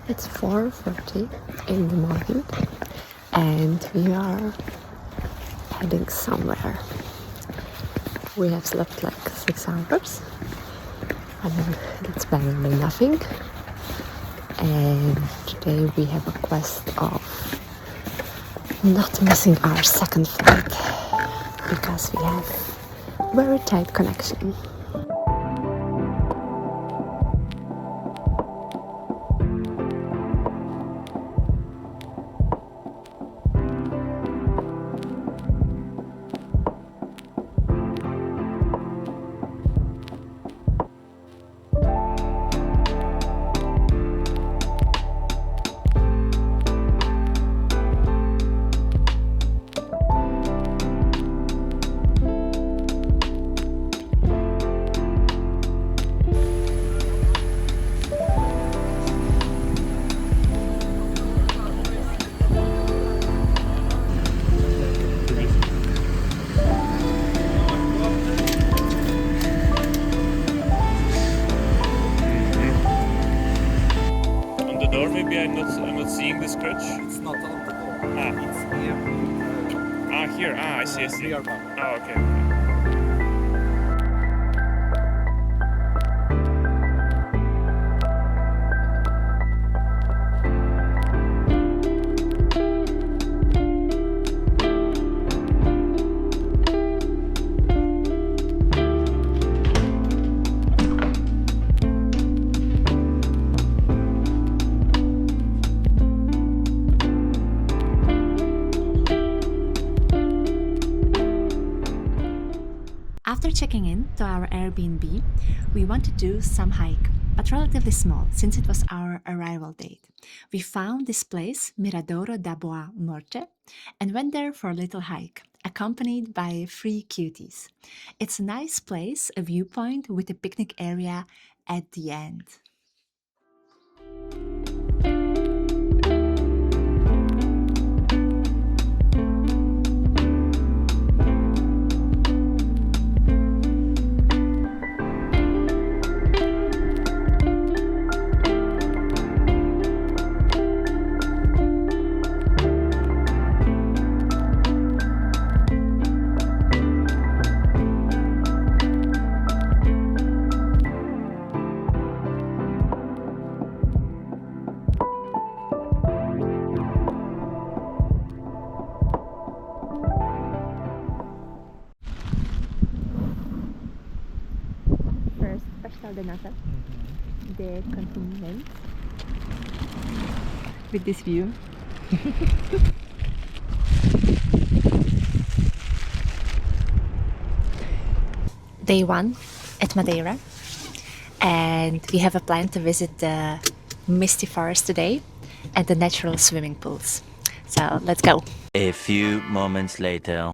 It's 4:30 in the morning and we are heading somewhere. We have slept like 6 hours. I mean, that's better than nothing. And today we have a quest of not missing our second flight because we have very tight connection. Door, maybe I'm not seeing the scratch. It's not on the door. Ah. It's here. Here. I see. Rear bumper. Oh, okay. After checking in to our Airbnb, we want to do some hike, but relatively small since it was our arrival date. We found this place, Miradouro da Boa Morte, and went there for a little hike, accompanied by 3 cuties. It's a nice place, a viewpoint with a picnic area at the end. First, pastel de nata, the continent, with this view. Day 1 at Madeira, and we have a plan to visit the misty forest today and the natural swimming pools. So let's go. A few moments later.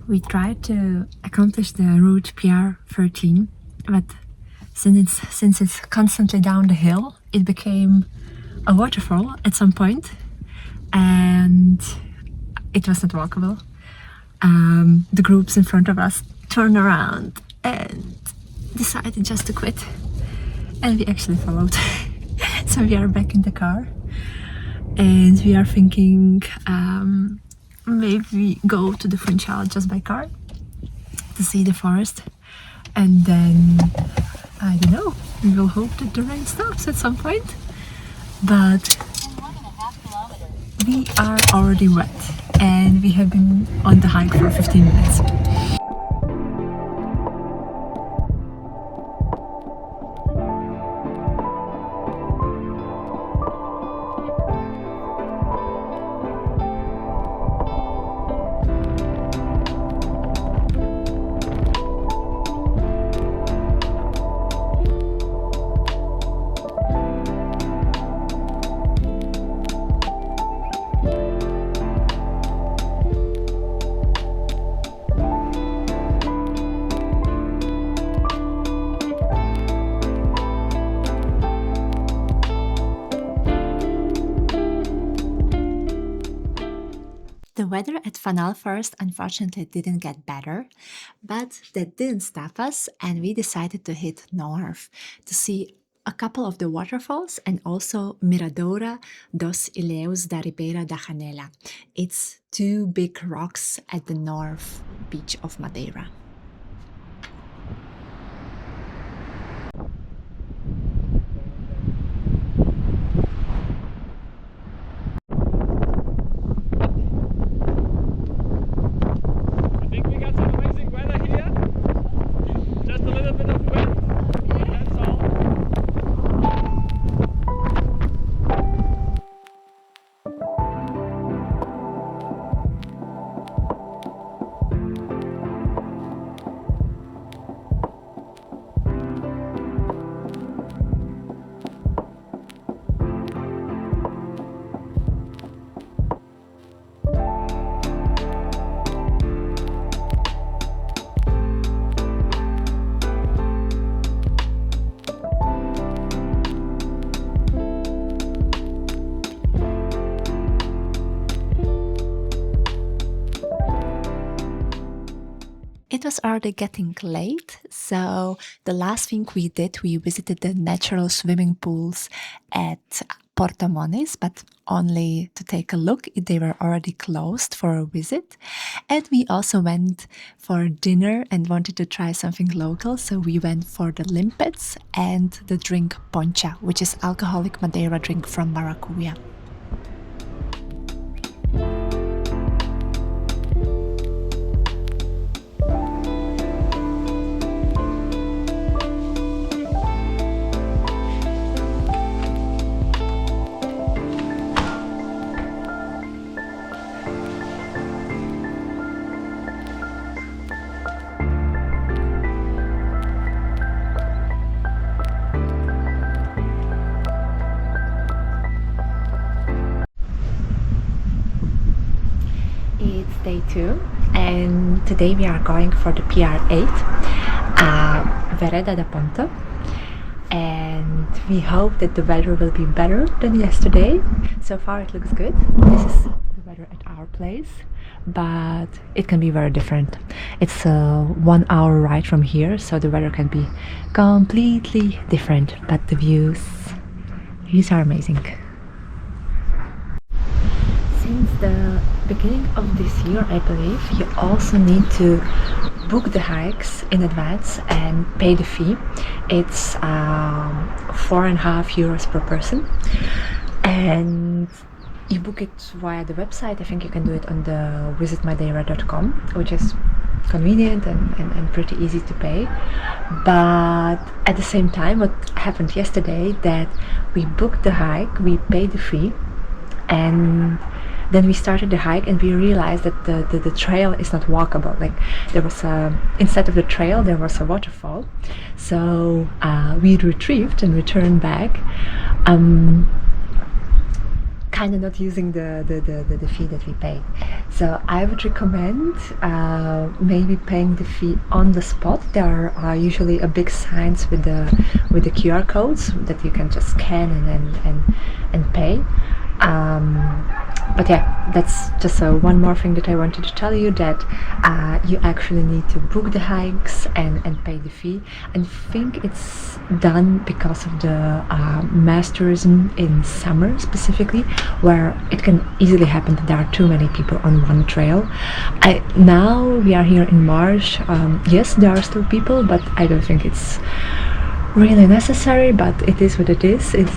We tried to accomplish the route PR13, but since it's constantly down the hill, it became a waterfall at some point, and it was not walkable. The groups in front of us turned around and decided just to quit, and we actually followed. So we are back in the car, and we are thinking maybe go to the Funchal just by car to see the forest, and then I don't know, we will hope that the rain stops at some point. But we are already wet and we have been on the hike for 15 minutes. weather at Fanal Forest unfortunately didn't get better, but that didn't stop us, and we decided to head north to see a couple of the waterfalls and also Miradora dos Ilhéus da Ribeira da Janela. It's two big rocks at the north beach of Madeira. I think we got some amazing weather here. Just a little bit of wind. That's all. It was already getting late, so the last thing we did, we visited the natural swimming pools at Porto Moniz, but only to take a look. They were already closed for a visit. And we also went for dinner and wanted to try something local, so we went for the limpets and the drink poncha, which is alcoholic Madeira drink from Maracuja. It's day 2 and today we are going for the PR8, Vereda da Ponta, and we hope that the weather will be better than yesterday. So far it looks good. This is the weather at our place, but it can be very different. It's a 1 hour ride from here, so the weather can be completely different, but the views are amazing. Since the beginning of this year, I believe, you also need to book the hikes in advance and pay the fee. It's 4.5 euros per person, and you book it via the website. I think you can do it on the visitmadeira.com, which is convenient and pretty easy to pay. But at the same time, what happened yesterday, that we booked the hike, we paid the fee, and then we started the hike and we realized that the trail is not walkable. Like, there was instead of the trail there was a waterfall, so we retrieved and returned back, kind of not using the fee that we paid. So I would recommend maybe paying the fee on the spot. There are usually a big signs with the QR codes that you can just scan and pay. But yeah, that's just one more thing that I wanted to tell you, that you actually need to book the hikes and pay the fee. And think it's done because of the mass tourism in summer specifically, where it can easily happen that there are too many people on one trail. Now we are here in March. Yes, there are still people, but I don't think it's really necessary, but it is what it is. It's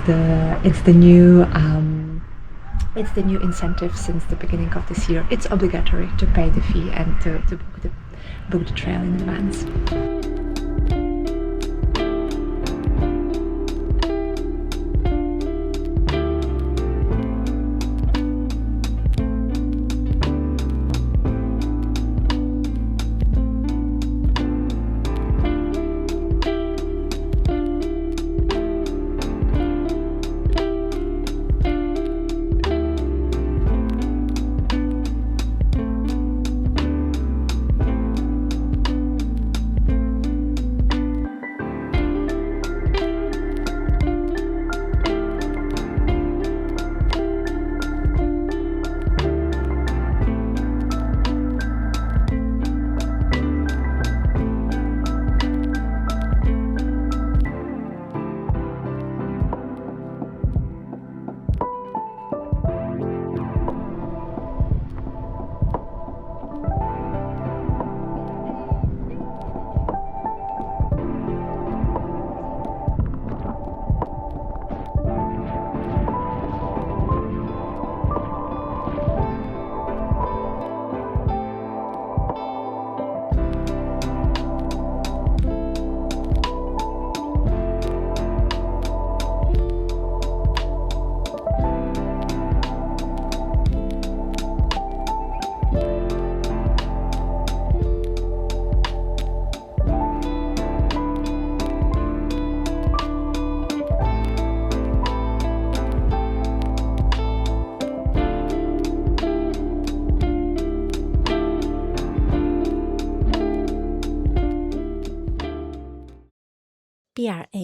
the new incentive since the beginning of this year. It's obligatory to pay the fee and to book the trail in advance.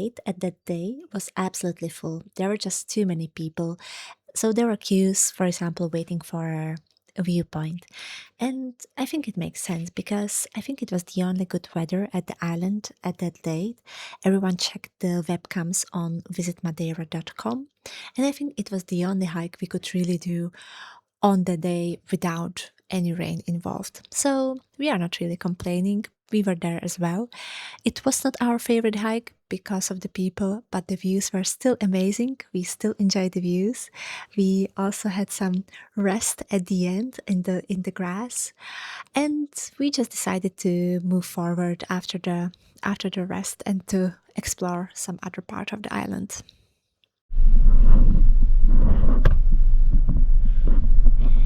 8 at that day was absolutely full. There were just too many people. So there were queues, for example, waiting for a viewpoint. And I think it makes sense because I think it was the only good weather at the island at that date. Everyone checked the webcams on visitmadeira.com. And I think it was the only hike we could really do on the day without any rain involved. So we are not really complaining. We were there as well. It was not our favorite hike because of the people, but the views were still amazing. We still enjoyed the views. We also had some rest at the end in the grass, and we just decided to move forward after the rest and to explore some other part of the island.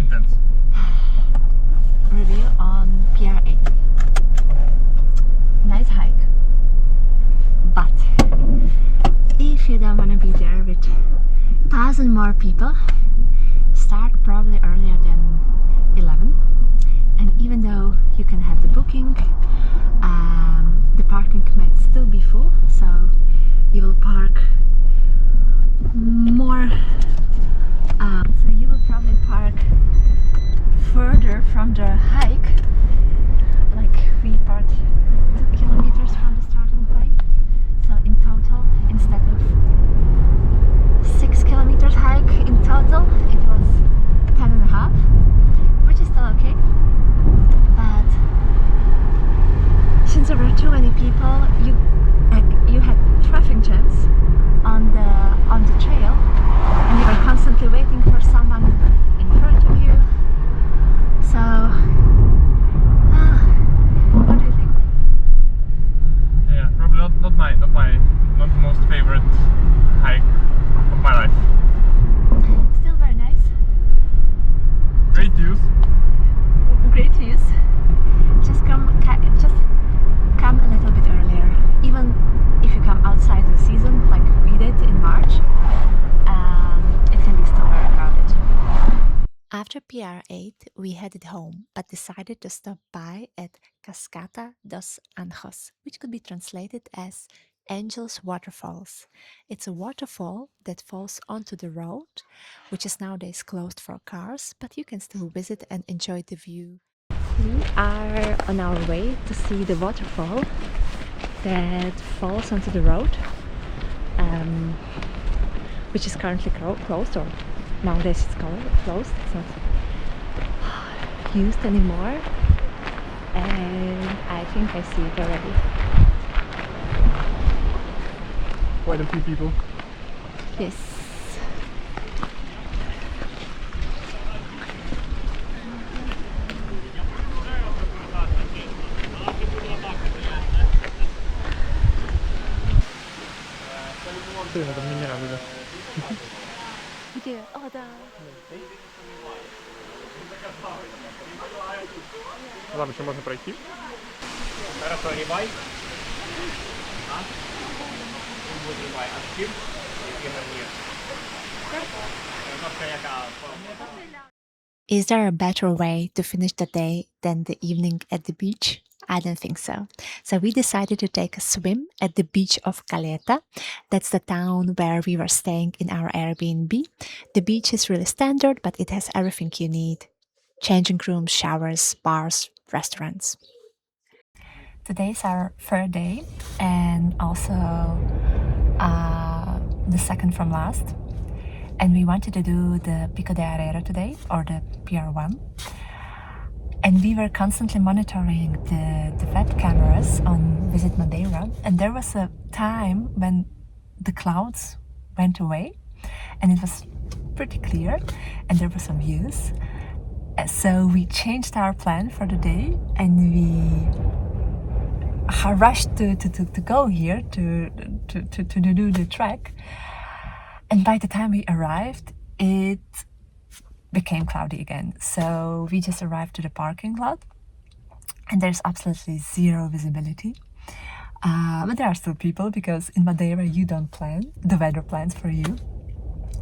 Intense. Review on PR8. Nice hike, but if you don't want to be there with 1,000 more people, start probably earlier than 11. And even though you can have the booking, the parking might still be full, so you will park more. So you will probably park further from the hike. Like we parked 2 kilometers from the starting point. So in total, instead of 6 kilometers hike in total, it was 10.5, which is still okay. But since there were too many people, you had traffic jams on the trail, and you were constantly waiting for someone in front of you. So, what do you think? Yeah, probably not the most favorite hike of my life. Still very nice. Great views. Great views. Just come a little bit earlier. Even if you come outside the season, like we did in March, it can be still very crowded. After PR8, we headed home, but decided to stop by at Cascata dos Anjos, which could be translated as Angel's Waterfalls. It's a waterfall that falls onto the road, which is nowadays closed for cars, but you can still visit and enjoy the view. We are on our way to see the waterfall that falls onto the road, which is currently closed, or nowadays it's closed. It's not used anymore, and I think I see it already. Quite a few people. Yes. Это мне не надо, да. Где? О, да. Ладно, что можно пройти? Хорошо, рибай. Рибай. А ским? Is there a better way to finish the day than the evening at the beach? I don't think so. So we decided to take a swim at the beach of Caleta. That's the town where we were staying in our Airbnb. The beach is really standard, but it has everything you need. Changing rooms, showers, bars, restaurants. Today's our third day, and also the second from last. And we wanted to do the Pico de Arera today, or the PR1. And we were constantly monitoring the web cameras on Visit Madeira. And there was a time when the clouds went away and it was pretty clear and there were some views. So we changed our plan for the day and we rushed to go here to do the trek. And by the time we arrived, it became cloudy again. So we just arrived to the parking lot and there's absolutely zero visibility. But there are still people because in Madeira you don't plan, the weather plans for you.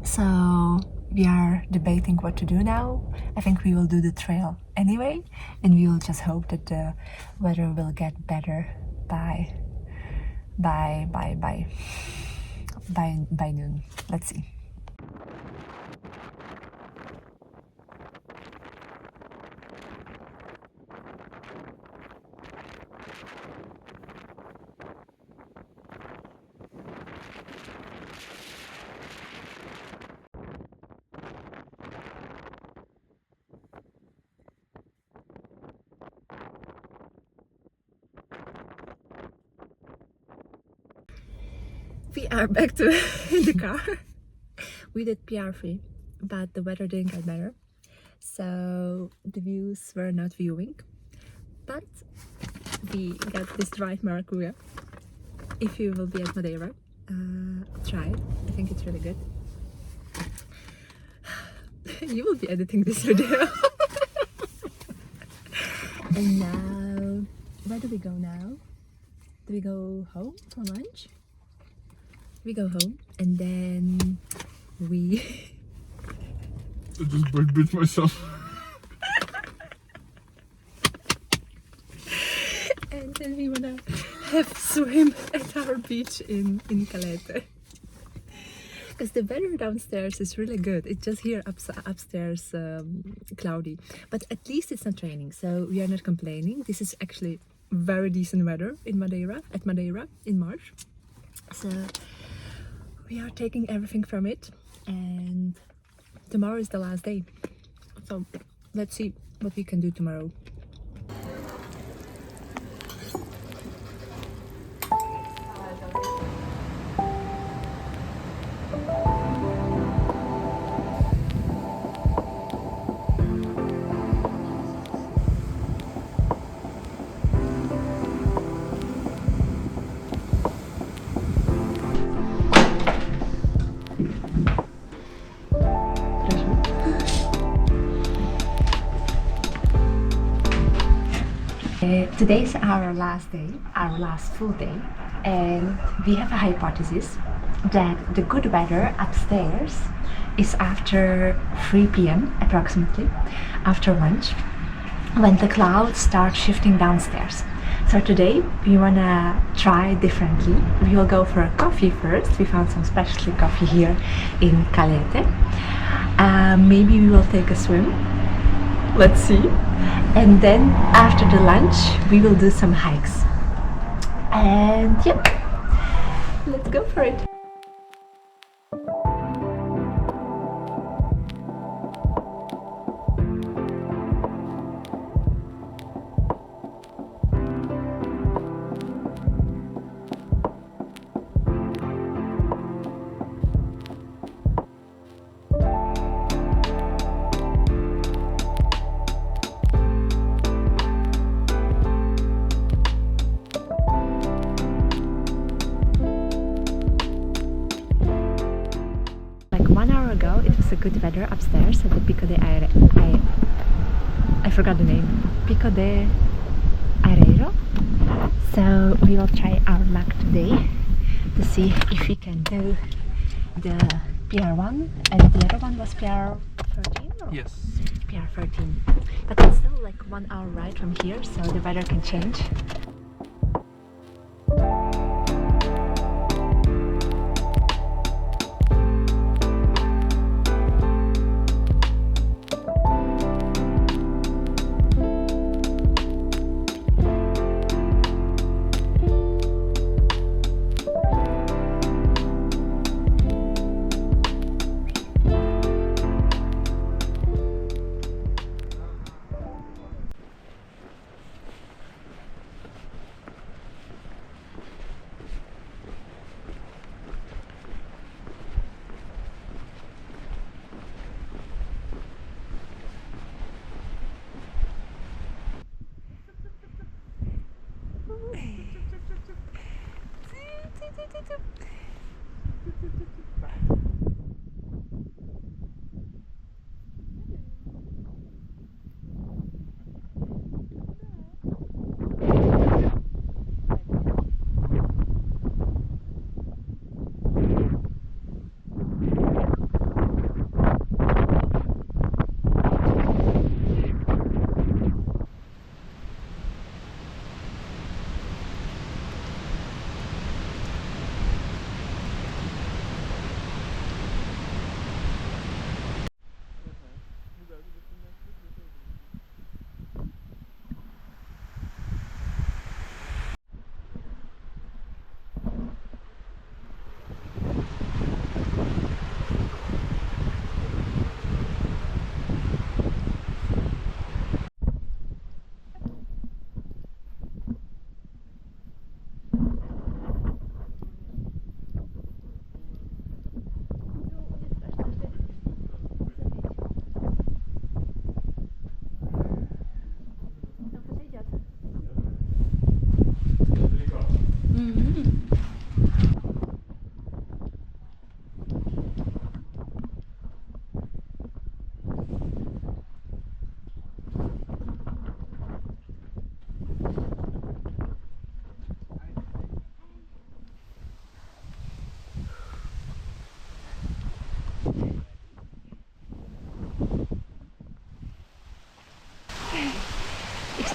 So we are debating what to do now. I think we will do the trail anyway, and we will just hope that the weather will get better by by noon. Let's see. We are back to in the car. We did PR3, but the weather didn't get better, so the views were not viewing. But we got this dried maracuja. If you will be at Madeira, try it. I think it's really good. You will be editing this video. And now, where do we go now? Do we go home for lunch? We go home and then we I just bit myself. and then we wanna have swim at our beach in Calete. Because the weather downstairs is really good. It's just here upstairs cloudy, but at least it's not raining, so we are not complaining. This is actually very decent weather in Madeira, in March. So we are taking everything from it, and tomorrow is the last day. So let's see what we can do tomorrow. Today's our last day, our last full day, and we have a hypothesis that the good weather upstairs is after 3 p.m. approximately, after lunch, when the clouds start shifting downstairs. So today we wanna try differently. We will go for a coffee first. We found some specialty coffee here in Calete. Maybe we will take a swim. Let's see. And then after the lunch we will do some hikes. And yep, let's go for it. Ago it was a good weather upstairs at the Pico de Aire. I forgot the name. Pico de Areiro. So we will try our luck today to see if we can do the PR1, and the other one was PR13? Yes. PR13. But it's still like 1 hour ride from here, so the weather can change.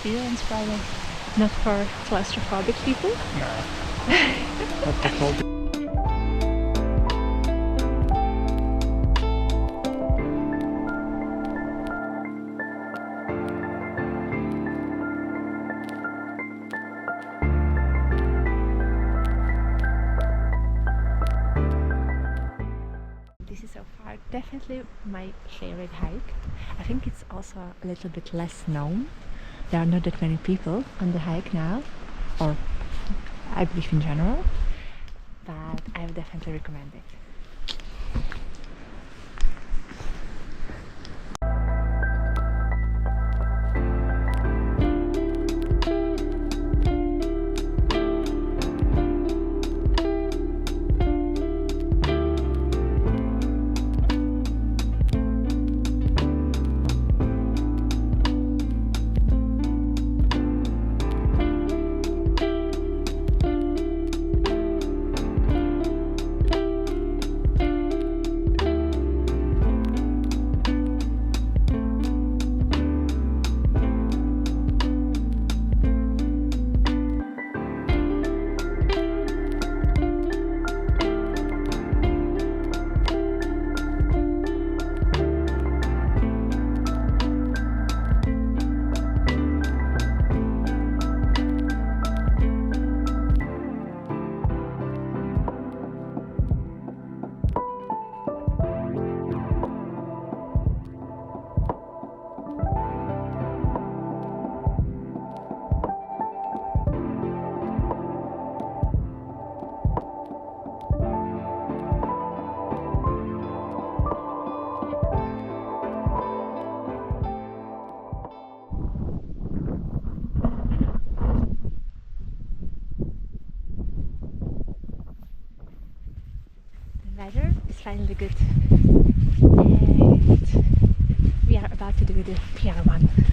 experience, rather not for claustrophobic people. This is so far definitely my favorite hike. I think it's also a little bit less known. There are not that many people on the hike now, or I believe in general, but I would definitely recommend it. Weather is finally good, and we are about to do the PR1.